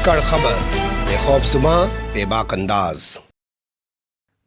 धाकड़ खबर बेखौफसुमा बेबाक अंदाज।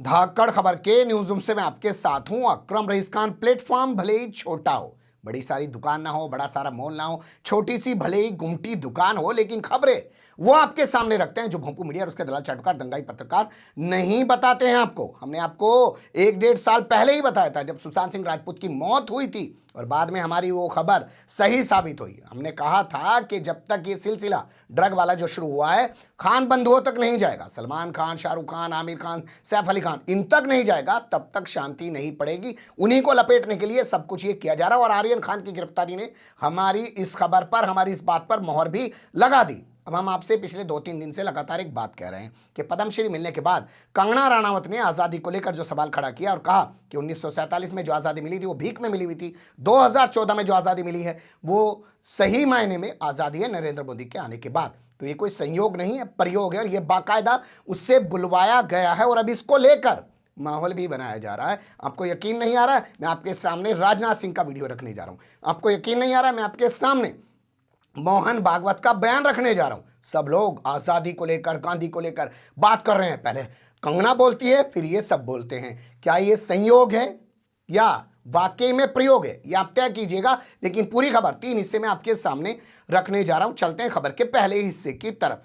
धाकड़ खबर के न्यूज रूम से मैं आपके साथ हूं अकरम रईस खान। प्लेटफॉर्म भले ही छोटा हो, बड़ी सारी दुकान ना हो, बड़ा सारा मॉल ना हो, छोटी सी भले ही गुमटी दुकान हो, लेकिन खबरें वो आपके सामने रखते हैं जो भोंपू मीडिया और उसके दलाल चाटुकार दंगाई पत्रकार नहीं बताते हैं आपको। हमने आपको 1-1.5 साल पहले ही बताया था जब सुशांत सिंह राजपूत की मौत हुई थी और बाद में हमारी वो खबर सही साबित हुई। हमने कहा था कि जब तक ये सिलसिला ड्रग वाला जो शुरू हुआ है खान बंधुओं तक नहीं जाएगा, सलमान खान, शाहरुख खान, आमिर खान, सैफ अली खान, इन तक नहीं जाएगा, तब तक शांति नहीं पड़ेगी। उन्हीं को लपेटने के लिए सब कुछ ये किया जा रहा है और आर्यन खान की गिरफ्तारी ने हमारी इस खबर पर, हमारी इस बात पर मोहर भी लगा दी। अब हम आपसे पिछले 2-3 दिन से लगातार एक बात कह रहे हैं कि पद्मश्री मिलने के बाद कंगना राणावत ने आज़ादी को लेकर जो सवाल खड़ा किया और कहा कि 1947 में जो आज़ादी मिली थी वो भीख में मिली हुई थी, 2014 में जो आज़ादी मिली है वो सही मायने में आज़ादी है नरेंद्र मोदी के आने के बाद। तो ये कोई संयोग नहीं है, प्रयोग है और ये बाकायदा उससे बुलवाया गया है और अब इसको लेकर माहौल भी बनाया जा रहा है। आपको यकीन नहीं आ रहा है, मैं आपके सामने राजनाथ सिंह का वीडियो रखने जा रहा हूं। आपको यकीन नहीं आ रहा है, मैं आपके सामने मोहन भागवत का बयान रखने जा रहा हूं। सब लोग आजादी को लेकर, गांधी को लेकर बात कर रहे हैं। पहले कंगना बोलती है, फिर ये सब बोलते हैं। क्या ये संयोग है या वाकई में प्रयोग है, ये आप तय कीजिएगा। लेकिन पूरी खबर 3 हिस्से में आपके सामने रखने जा रहा हूं। चलते हैं खबर के पहले हिस्से की तरफ।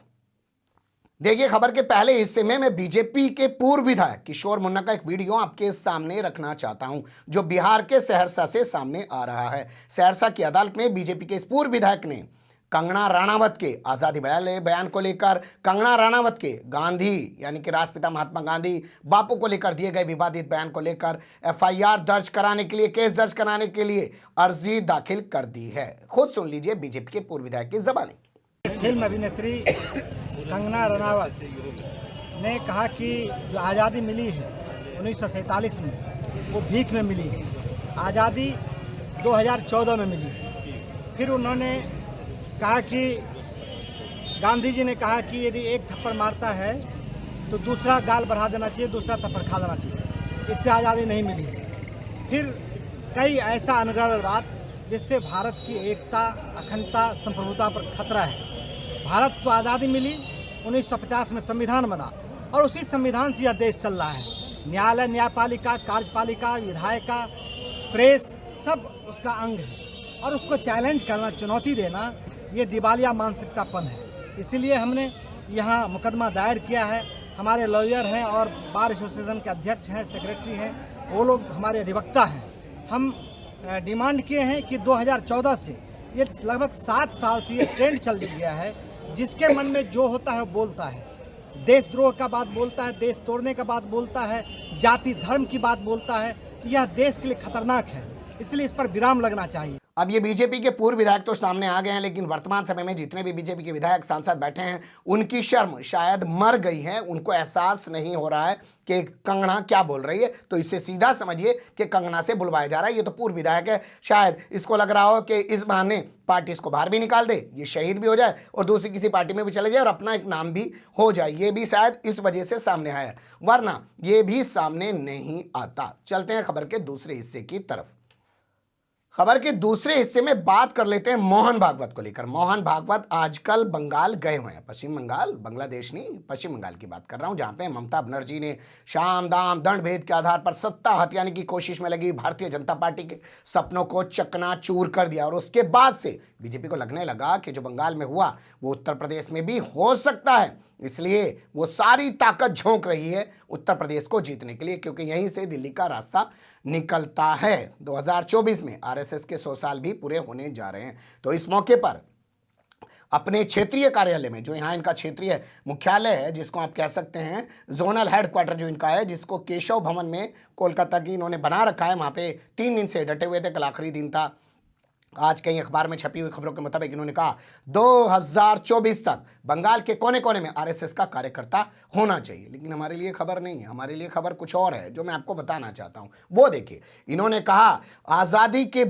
देखिए, खबर के पहले हिस्से में मैं बीजेपी के पूर्व विधायक किशोर मुन्ना का एक वीडियो आपके सामने रखना चाहता हूं जो बिहार के सहरसा से सामने आ रहा है। सहरसा की अदालत में बीजेपी के इस पूर्व विधायक ने कंगना राणावत के आज़ादी बयान को लेकर, कंगना राणावत के गांधी यानी कि राष्ट्रपिता महात्मा गांधी बापू को लेकर दिए गए विवादित बयान को लेकर एफआईआर दर्ज कराने के लिए, केस दर्ज कराने के लिए अर्जी दाखिल कर दी है। खुद सुन लीजिए बीजेपी के पूर्व विधायक की ज़बानी। फिल्म अभिनेत्री कंगना रनावत ने कहा कि जो आज़ादी मिली है 1947 में वो भीख में मिली है, आज़ादी 2014 में मिली है। फिर उन्होंने कहा कि गांधी जी ने कहा कि यदि एक थप्पड़ मारता है तो दूसरा गाल बढ़ा देना चाहिए, दूसरा थप्पड़ खा देना चाहिए, इससे आज़ादी नहीं मिली है। फिर कई ऐसा अनुग्रह बात जिससे भारत की एकता, अखंडता, संप्रभुता पर खतरा है। भारत को आज़ादी मिली, 1950 में संविधान बना और उसी संविधान से यह देश चल रहा है। न्यायालय, न्यायपालिका, कार्यपालिका, विधायिका, प्रेस सब उसका अंग है और उसको चैलेंज करना, चुनौती देना, ये दिवालिया मानसिकतापन है। इसीलिए हमने यहाँ मुकदमा दायर किया है। हमारे लॉयर हैं और बार एसोसिएशन के अध्यक्ष हैं, सेक्रेटरी हैं, वो लोग हमारे अधिवक्ता हैं। हम डिमांड किए हैं कि 2014 से ये लगभग 7 साल से ये ट्रेंड चल गया है, जिसके मन में जो होता है वो बोलता है। देशद्रोह का बात बोलता है, देश तोड़ने का बात बोलता है, जाति धर्म की बात बोलता है। यह देश के लिए खतरनाक है, इसलिए इस पर विराम लगना चाहिए। अब ये बीजेपी के पूर्व विधायक तो सामने आ गए हैं, लेकिन वर्तमान समय में जितने भी बीजेपी के विधायक सांसद बैठे हैं उनकी शर्म शायद मर गई है। उनको एहसास नहीं हो रहा है कि कंगना क्या बोल रही है। तो इससे सीधा समझिए कि कंगना से बुलवाया जा रहा है। ये तो पूर्व विधायक है, शायद इसको लग रहा हो कि इस बहाने पार्टी इसको बाहर भी निकाल दे, ये शहीद भी हो जाए और दूसरी किसी पार्टी में भी चले जाए और अपना एक नाम भी हो जाए। ये भी शायद इस वजह से सामने आया है, वरना ये भी सामने नहीं आता। चलते हैं खबर के दूसरे हिस्से की तरफ। खबर के दूसरे हिस्से में बात कर लेते हैं मोहन भागवत को लेकर। मोहन भागवत आजकल बंगाल गए हुए हैं, पश्चिम बंगाल, बांग्लादेश नहीं, पश्चिम बंगाल की बात कर रहा हूं, जहां पे ममता बनर्जी ने शाम दाम दंड भेद के आधार पर सत्ता हथियाने की कोशिश में लगी भारतीय जनता पार्टी के सपनों को चकनाचूर कर दिया। और उसके बाद से बीजेपी को लगने लगा कि जो बंगाल में हुआ वो उत्तर प्रदेश में भी हो सकता है, इसलिए वो सारी ताकत झोंक रही है उत्तर प्रदेश को जीतने के लिए, क्योंकि यहीं से दिल्ली का रास्ता निकलता है। 2024 में आरएसएस के 100 साल भी पूरे होने जा रहे हैं। तो इस मौके पर अपने क्षेत्रीय कार्यालय में, जो यहाँ इनका क्षेत्रीय मुख्यालय है, जिसको आप कह सकते हैं जोनल हेडक्वार्टर जो इनका है, जिसको केशव भवन में कोलकाता की इन्होंने बना रखा है, वहाँ पे 3 दिन से डटे हुए थे। कल आखिरी दिन था। आज कई अखबार में छपी हुई खबरों के मुताबिक इन्होंने कहा 2024 तक बंगाल के कोने कोने में आरएसएस का कार्यकर्ता होना चाहिए। लेकिन हमारे लिए खबर नहीं है, हमारे लिए खबर कुछ और है जो मैं आपको बताना चाहता हूं। वो देखिए, इन्होंने कहा आज़ादी के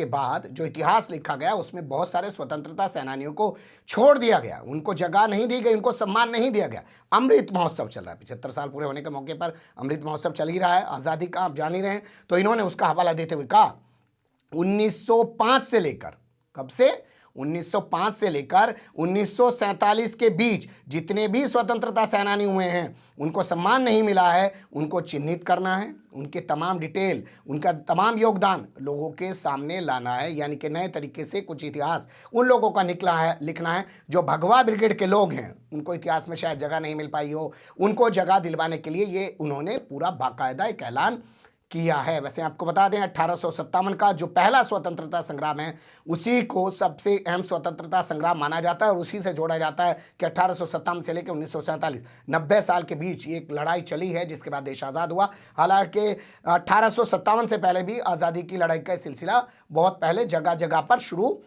बाद जो इतिहास लिखा गया उसमें बहुत सारे स्वतंत्रता सेनानियों को छोड़ दिया गया, उनको जगह नहीं दी गई, उनको सम्मान नहीं दिया गया। अमृत महोत्सव चल रहा है, 75 साल पूरे होने के मौके पर अमृत महोत्सव चल ही रहा है आज़ादी का, आप जान ही रहे हैं। तो इन्होंने उसका हवाला देते हुए कहा 1905 से लेकर, कब से, 1905 से लेकर 1947 के बीच जितने भी स्वतंत्रता सेनानी हुए हैं उनको सम्मान नहीं मिला है, उनको चिन्हित करना है, उनके तमाम डिटेल, उनका तमाम योगदान लोगों के सामने लाना है। यानी कि नए तरीके से कुछ इतिहास उन लोगों का लिखना है जो भगवा ब्रिगेड के लोग हैं, उनको इतिहास में शायद जगह नहीं मिल पाई हो, उनको जगह दिलवाने के लिए ये उन्होंने पूरा बाकायदा एक ऐलान किया है। वैसे आपको बता दें 1857 का जो पहला स्वतंत्रता संग्राम है उसी को सबसे अहम स्वतंत्रता संग्राम माना जाता है और उसी से जोड़ा जाता है कि 1857 से लेकर 1947 90 साल के बीच एक लड़ाई चली है जिसके बाद देश आज़ाद हुआ। हालांकि 1857 से पहले भी आज़ादी की लड़ाई का सिलसिला बहुत पहले जगह जगह पर शुरू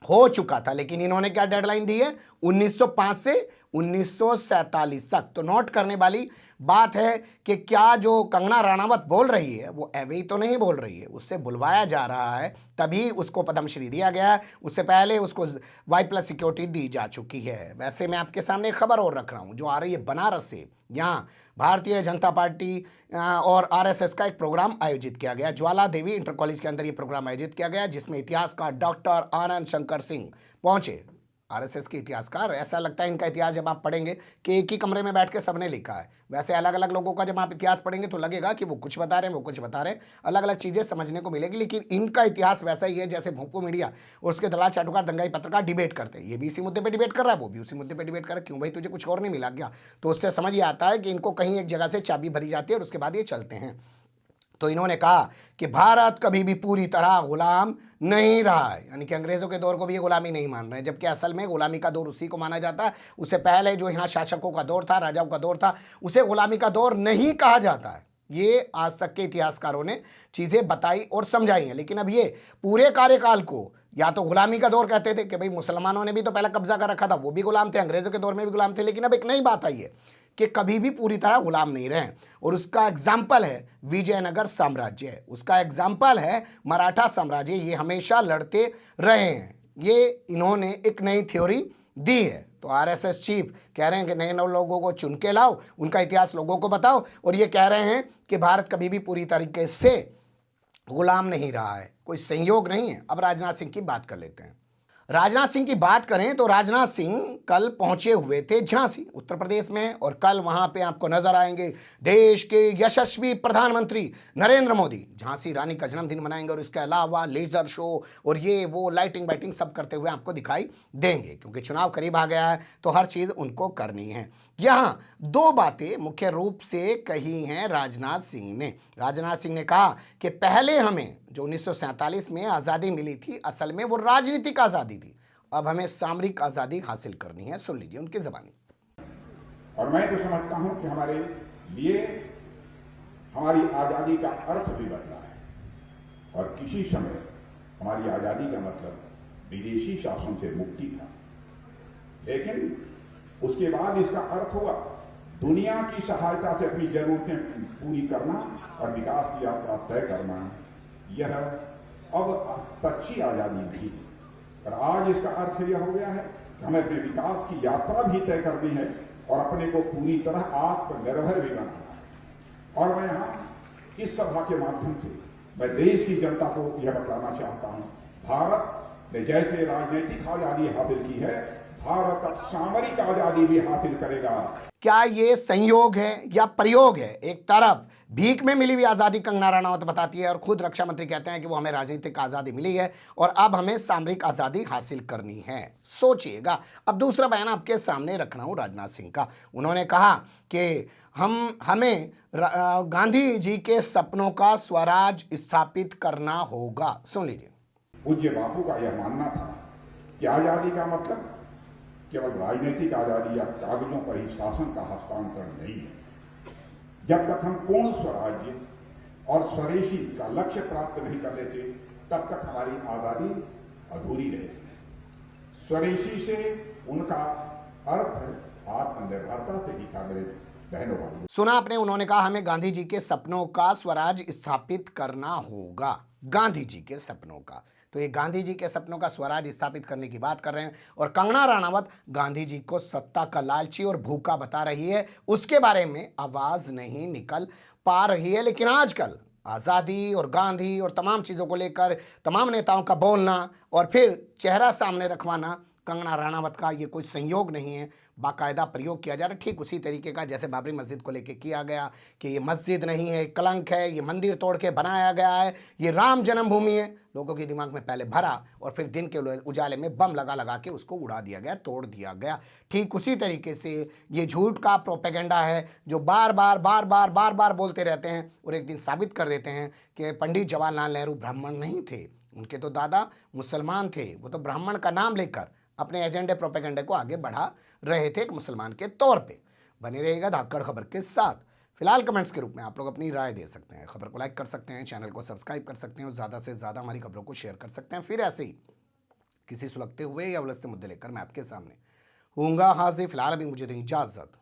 हो चुका था, लेकिन इन्होंने क्या डेडलाइन दी है 1905 से 1947 तक। तो नोट करने वाली बात है कि क्या जो कंगना राणावत बोल रही है वो ऐवे ही तो नहीं बोल रही है, उससे बुलवाया जा रहा है तभी उसको पद्मश्री दिया गया है, उससे पहले उसको Y+ सिक्योरिटी दी जा चुकी है। वैसे मैं आपके सामने खबर और रख रहा हूँ जो आ रही है बनारस से। यहाँ भारतीय जनता पार्टी और RSS का एक प्रोग्राम आयोजित किया गया, ज्वाला देवी इंटर कॉलेज के अंदर ये प्रोग्राम आयोजित किया गया जिसमें इतिहासकार डॉक्टर आनंद शंकर सिंह पहुंचे। RSS के इतिहासकार, ऐसा लगता है इनका इतिहास जब आप पढ़ेंगे कि एक ही कमरे में बैठ के सबने लिखा है। वैसे अलग अलग लोगों का जब आप इतिहास पढ़ेंगे तो लगेगा कि वो कुछ बता रहे हैं, वो कुछ बता रहे हैं, अलग अलग चीज़ें समझने को मिलेगी, लेकिन इनका इतिहास वैसा ही है जैसे भोंपू मीडिया और उसके दलाल चाटुकार दंगाई पत्रकार डिबेट करते हैं। ये भी इसी मुद्दे पर डिबेट कर रहा है, वो भी उसी मुद्दे पर डिबेट कर रहा है। क्यों भाई, तुझे कुछ और नहीं मिला क्या? तो उससे समझ ये आता है कि इनको कहीं एक जगह से चाबी भरी जाती है और उसके बाद ये चलते हैं। तो इन्होंने कहा कि भारत कभी भी पूरी तरह गुलाम नहीं रहा है, यानी कि अंग्रेजों के दौर को भी ये गुलामी नहीं मान रहे हैं, जबकि असल में गुलामी का दौर उसी को माना जाता है। उससे पहले जो यहाँ शासकों का दौर था, राजाओं का दौर था, उसे गुलामी का दौर नहीं कहा जाता है। ये आज तक के इतिहासकारों ने चीज़ें बताई और समझाई हैं, लेकिन अब ये पूरे कार्यकाल को या तो गुलामी का दौर कहते थे कि भाई मुसलमानों ने भी तो पहले कब्जा कर रखा था, वो भी गुलाम थे, अंग्रेजों के दौर में भी गुलाम थे, लेकिन अब एक नई बात आई है कि कभी भी पूरी तरह गुलाम नहीं रहे। और उसका एग्जाम्पल है विजयनगर साम्राज्य, उसका एग्जाम्पल है मराठा साम्राज्य। ये हमेशा लड़ते रहे हैं। ये इन्होंने एक नई थ्योरी दी है। तो RSS चीफ कह रहे हैं कि नए नए लोगों को चुन के लाओ, उनका इतिहास लोगों को बताओ, और ये कह रहे हैं कि भारत कभी भी पूरी तरीके से गुलाम नहीं रहा है, कोई संयोग नहीं है। अब राजनाथ सिंह की बात कर लेते हैं। राजनाथ सिंह की बात करें तो राजनाथ सिंह कल पहुंचे हुए थे झांसी उत्तर प्रदेश में, और कल वहां पे आपको नजर आएंगे देश के यशस्वी प्रधानमंत्री नरेंद्र मोदी झांसी रानी का जन्मदिन मनाएंगे, और इसके अलावा लेजर शो और ये वो लाइटिंग वाइटिंग सब करते हुए आपको दिखाई देंगे, क्योंकि चुनाव करीब आ गया है तो हर चीज़ उनको करनी है। यहाँ दो बातें मुख्य रूप से कही हैं राजनाथ सिंह ने। राजनाथ सिंह ने कहा कि पहले हमें जो 1947 में आज़ादी मिली थी असल में वो राजनीतिक आज़ादी थी, अब हमें सामरिक आज़ादी हासिल करनी है। सुन लीजिए उनकी ज़बानी। और मैं तो समझता हूं कि हमारे लिए हमारी आज़ादी का अर्थ भी बदला है, और किसी समय हमारी आज़ादी का मतलब विदेशी शासन से मुक्ति था, लेकिन उसके बाद इसका अर्थ हुआ दुनिया की सहायता से अपनी जरूरतें पूरी करना और विकास की यात्रा तय करना। यह अब सच्ची आज़ादी नहीं, और आज इसका अर्थ यह हो गया है कि हमें अपने विकास की यात्रा भी तय करनी है और अपने को पूरी तरह आत्मनिर्भर भी बनाना है। और मैं यहाँ इस सभा के माध्यम से मैं देश की जनता को यह बताना चाहता हूँ, भारत ने जैसे राजनीतिक आज़ादी हासिल की है, भारत अब सामरिक आज़ादी भी हासिल करेगा। क्या ये संयोग है या प्रयोग है? एक तरफ भीख में मिली हुई आज़ादी कंगना रनावत बताती है और खुद रक्षा मंत्री कहते हैं कि वो हमें राजनीतिक आज़ादी मिली है और अब हमें सामरिक आज़ादी हासिल करनी है। सोचिएगा। अब दूसरा बयान आपके सामने रख रहा हूँ राजनाथ सिंह का। उन्होंने कहा कि हमें गांधी जी के सपनों का स्वराज स्थापित करना होगा। सुन लीजिए। पूज्य बापू का यह मानना था कि आज़ादी का मतलब केवल राजनीतिक आज़ादी या कागजों पर ही शासन का हस्तांतरण नहीं है। जब तक हम पूर्ण स्वराज्य और स्वदेशी का लक्ष्य प्राप्त नहीं कर लेते तब तक हमारी आज़ादी अधूरी रहेगी। स्वदेशी से उनका अर्थ आत्मनिर्भरता से ही था। मेरे बहनों भाइयों, सुना आपने, उन्होंने कहा हमें गांधी जी के सपनों का स्वराज स्थापित करना होगा। गांधी जी के सपनों का, तो ये गांधी जी के सपनों का स्वराज स्थापित करने की बात कर रहे हैं। और कंगना राणावत गांधी जी को सत्ता का लालची और भूखा बता रही है, उसके बारे में आवाज नहीं निकल पा रही है। लेकिन आजकल आज़ादी और गांधी और तमाम चीज़ों को लेकर तमाम नेताओं का बोलना और फिर चेहरा सामने रखवाना कंगना रनावत का ये कोई संयोग नहीं है, बाकायदा प्रयोग किया जा रहा है। ठीक उसी तरीके का जैसे बाबरी मस्जिद को लेकर किया गया कि ये मस्जिद नहीं है, कलंक है, ये मंदिर तोड़ के बनाया गया है, ये राम जन्मभूमि है, लोगों के दिमाग में पहले भरा और फिर दिन के उजाले में बम लगा लगा के उसको उड़ा दिया गया, तोड़ दिया गया। ठीक उसी तरीके से ये झूठ का प्रोपेगेंडा है जो बार बार बोलते रहते हैं और एक दिन साबित कर देते हैं कि पंडित जवाहरलाल नेहरू ब्राह्मण नहीं थे, उनके तो दादा मुसलमान थे, वो तो ब्राह्मण का नाम लेकर अपने एजेंडे प्रोपेगेंडे को आगे बढ़ा रहे थे एक मुसलमान के तौर पे। बने रहेगा धाकड़ खबर के साथ। फिलहाल कमेंट्स के रूप में आप लोग अपनी राय दे सकते हैं, खबर को लाइक कर सकते हैं, चैनल को सब्सक्राइब कर सकते हैं और ज़्यादा से ज़्यादा हमारी खबरों को शेयर कर सकते हैं। फिर ऐसे ही किसी सुलगते हुए या उलझते मुद्दे लेकर मैं आपके सामने हूँगा हाजिर। फिलहाल अभी मुझे दें इजाज़त।